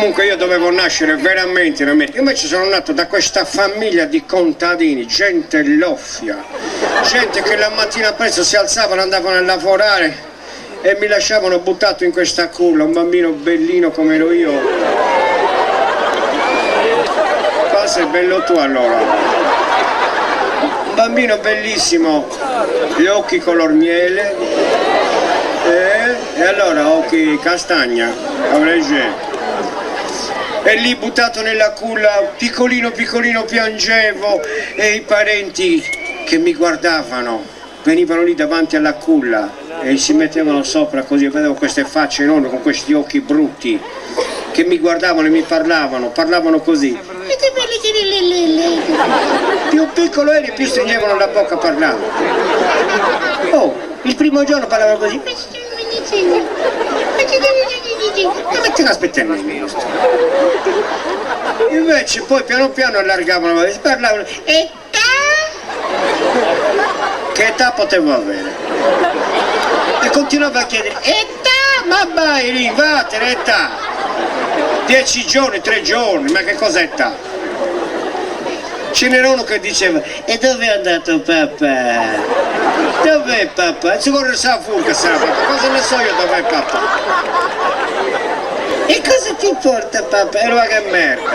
Comunque io dovevo nascere veramente in America, invece sono nato da questa famiglia di contadini, gente loffia, gente che la mattina presto si alzavano, andavano a lavorare e mi lasciavano buttato in questa culla, un bambino bellino come ero io. Qua sei bello tu allora. Un bambino bellissimo, gli occhi color miele, e allora occhi castagna, avrei. E lì buttato nella culla, piccolino piccolino piangevo e i parenti che mi guardavano venivano lì davanti alla culla e si mettevano sopra così, vedevo queste facce enormi con questi occhi brutti che mi guardavano e mi parlavano così. Più piccolo eri più stringevano la bocca parlando. Oh, il primo giorno parlavano così. Ma metti che aspettare nemmeno. Invece poi piano piano allargavano, parlavano. Che età potevo avere? E continuava a chiedere, età? Ma vai lì, vattene, età! 10 giorni, 3 giorni, ma che cosa età? Ce n'era uno che diceva, e dove è andato papà? Dov'è papà? Ci vuole sa furca sarà papà, cosa ne so io dov'è papà? E cosa ti porta papà? E che merda!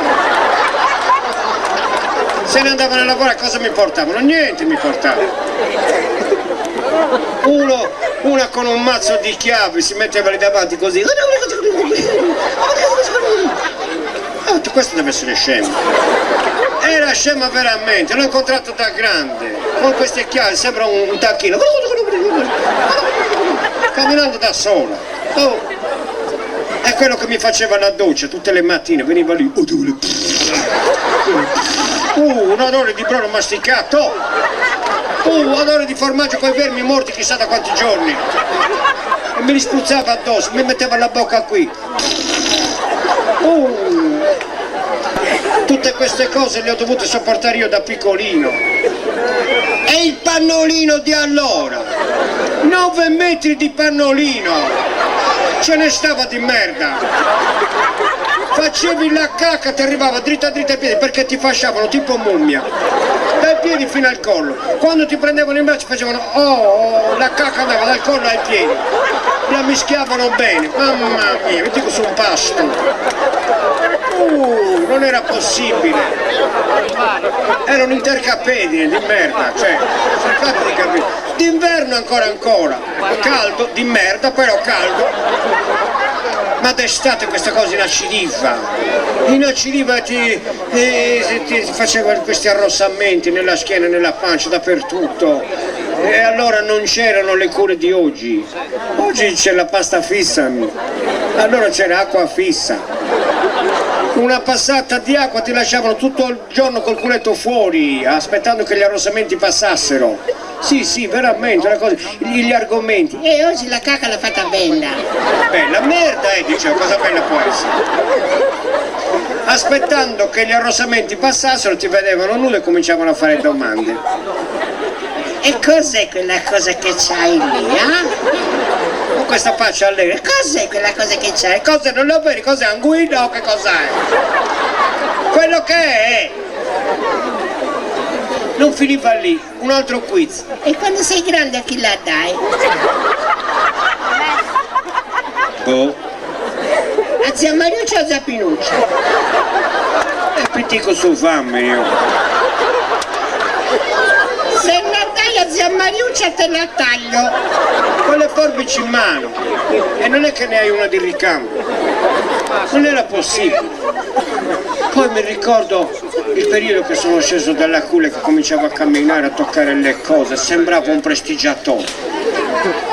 Se ne andavano a lavorare cosa mi portavano? Niente mi portavano. Una con un mazzo di chiavi si metteva lì davanti così. Questo deve essere scemo. Era scema veramente, l'ho incontrato da grande, con queste chiavi, sembra un tacchino, camminando da sola. Oh. È quello che mi faceva la doccia tutte le mattine, veniva lì. Un odore di brodo masticato. Odore di formaggio con i vermi morti chissà da quanti giorni. E mi li spruzzava addosso, mi metteva la bocca qui. Tutte queste cose le ho dovute sopportare io da piccolino. E il pannolino di allora, 9 metri di pannolino, ce ne stava di merda. Facevi la cacca, ti arrivava dritta dritta ai piedi perché ti fasciavano tipo mummia, dai piedi fino al collo. Quando ti prendevano in braccio facevano la cacca aveva dal collo ai piedi, la mischiavano bene, mamma mia, metti su un pasto. Non era possibile, erano intercapedine di merda, cioè, cercate di capire, d'inverno ancora, caldo, di merda, però caldo, ma d'estate questa cosa inacidiva ti faceva questi arrossamenti nella schiena, nella pancia, dappertutto. E allora non c'erano le cure di oggi c'è la pasta fissa, allora c'era acqua fissa. Una passata di acqua ti lasciavano tutto il giorno col culetto fuori, aspettando che gli arrossamenti passassero. Sì, veramente, gli argomenti. E oggi la cacca l'ha fatta bella. Bella merda, dicevo, cosa bella può essere? Aspettando che gli arrossamenti passassero, ti vedevano nudo e cominciavano a fare domande. E cos'è quella cosa che c'hai lì, Con questa faccia allegra, cos'è quella cosa che c'hai? Cos'è? Non lo vedi? Cos'è? Anguilla o che cos'è? Quello che è! Non finiva lì, un altro quiz. E quando sei grande a chi la dai? A zia Mariuccia o a zia Pinuccia? E pitico su fammi io. Se la dai a zia Mariuccia te la taglio con le forbici in mano e non è che ne hai una di ricambio, non era possibile. Poi mi ricordo il periodo che sono sceso dalla culla e che cominciavo a camminare, a toccare le cose, sembrava un prestigiatore.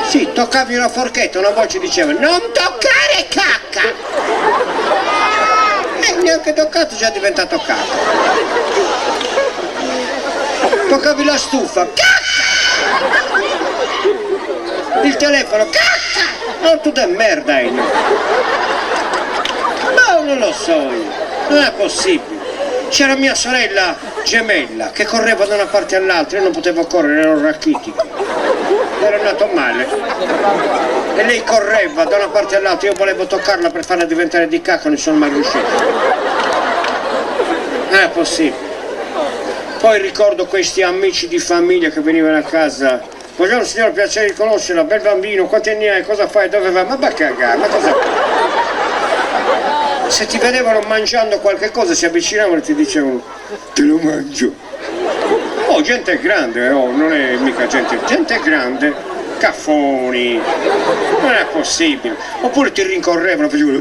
Sì, toccavi una forchetta, una voce diceva non toccare cacca, e neanche toccato già diventa toccato. Toccavi la stufa, cacca! Il telefono, cacca! No, tutto è merda, no, non lo so io, non è possibile. C'era mia sorella gemella che correva da una parte all'altra, io non potevo correre, ero rachitico. era nato male. E lei correva da una parte all'altra, io volevo toccarla per farla diventare di cacca, non sono mai riuscito. Non è possibile. Poi ricordo questi amici di famiglia che venivano a casa. Buongiorno signor, piacere di conoscerla, bel bambino, quanti anni hai, cosa fai, dove vai? Ma va a cagare, ma cosa fai? Se ti vedevano mangiando qualche cosa si avvicinavano e ti dicevano te lo mangio. Oh, gente grande, oh, non è mica gente grande, caffoni, non è possibile. Oppure ti rincorrevano, facevano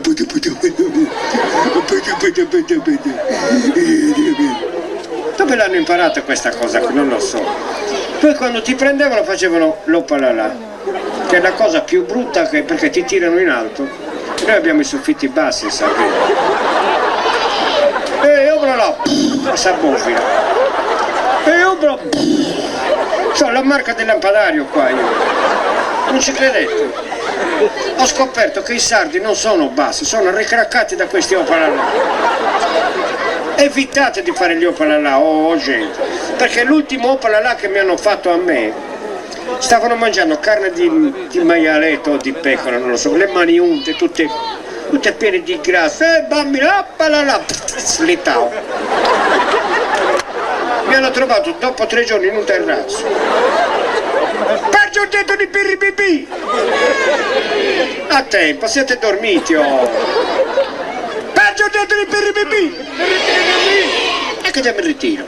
dove l'hanno imparata questa cosa qui? Non lo so. Poi quando ti prendevano facevano l'opalala, che è la cosa più brutta perché ti tirano in alto. Noi abbiamo i soffitti bassi in Sardegna. E obrala, s'abbofila. E obrala, c'ho la marca del lampadario qua io. Non ci credete? Ho scoperto che i sardi non sono bassi, sono ricraccati da questi opalala. Evitate di fare gli opalala, oh gente, perché l'ultimo opalala che mi hanno fatto a me, stavano mangiando carne di maialetto o di pecora, non lo so, le mani unte, tutte piene di grassa, bambino, opalala, slitao. Mi hanno trovato dopo 3 giorni in un terrazzo. Peggio detto di pirribibì! A tempo, siete dormiti, oh! Peggio detto di pirribibì! E che te mi ritiro?